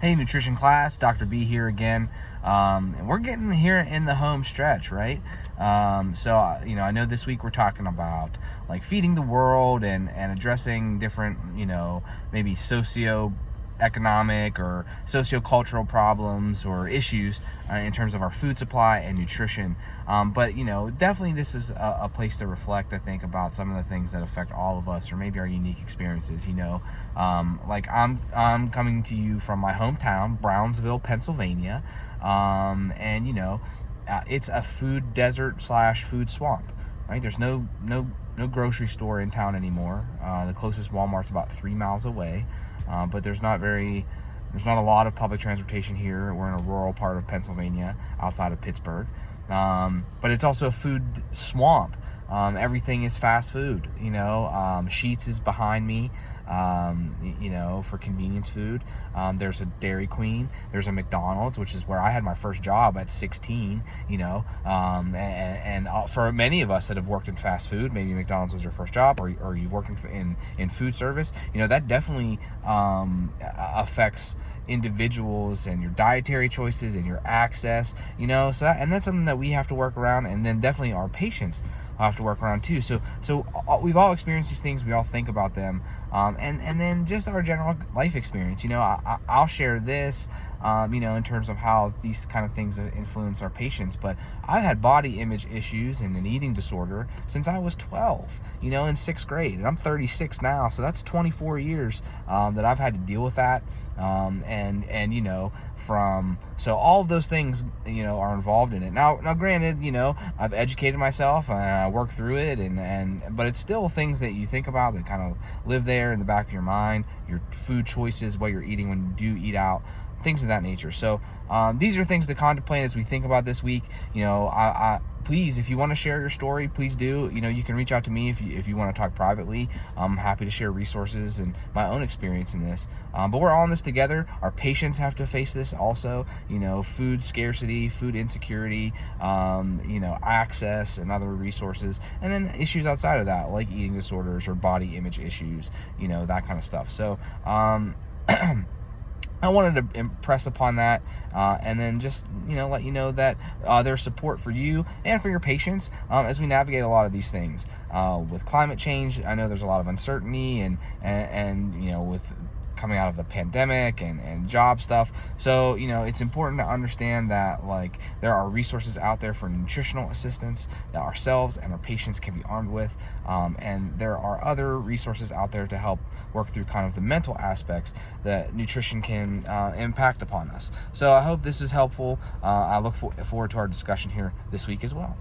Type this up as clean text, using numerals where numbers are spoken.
Hey, nutrition class, Dr. B here again. And we're getting here in the home stretch, right? I know this week we're talking about like feeding the world and addressing different, maybe socio-economic or socio-cultural problems or issues in terms of our food supply and nutrition. Definitely this is a place to reflect, I think, about some of the things that affect all of us or maybe our unique experiences. I'm coming to you from my hometown, Brownsville, Pennsylvania. It's a food desert slash food swamp, right? There's no grocery store in town anymore. The closest Walmart's about 3 miles away, but there's not a lot of public transportation here. We're in a rural part of Pennsylvania outside of Pittsburgh. But it's also a food swamp. Everything is fast food. Sheetz is behind me, for convenience food. There's a Dairy Queen. There's a McDonald's, which is where I had my first job at 16, for many of us that have worked in fast food, maybe McDonald's was your first job or you've worked in food service, that definitely affects individuals and your dietary choices and your access, and that's something that we have to work around, and then definitely our patients have to work around too. So we've all experienced these things. We all think about them, and then just our general life experience. I'll share this, in terms of how these kind of things influence our patients. But I've had body image issues and an eating disorder since I was 12. In sixth grade, and I'm 36 now, so that's 24 years that I've had to deal with that. So all of those things, are involved in it. Now, granted, I've educated myself and I work through it, but it's still things that you think about that kind of live there in the back of your mind. Your food choices, what you're eating when you do eat out, things of that nature. So these are things to contemplate as we think about this week. Please, if you want to share your story, please do. You can reach out to me if you want to talk privately. I'm happy to share resources and my own experience in this. But we're all in this together. Our patients have to face this also. Food scarcity, food insecurity, access and other resources, and then issues outside of that, like eating disorders or body image issues, that kind of stuff. So I wanted to impress upon that, and then just let you know that there's support for you and for your patients as we navigate a lot of these things. With climate change, I know there's a lot of uncertainty, and with coming out of the pandemic and job stuff. So it's important to understand that there are resources out there for nutritional assistance that ourselves and our patients can be armed with, and there are other resources out there to help work through kind of the mental aspects that nutrition can impact upon us. So I hope this is helpful. I look forward to our discussion here this week as well.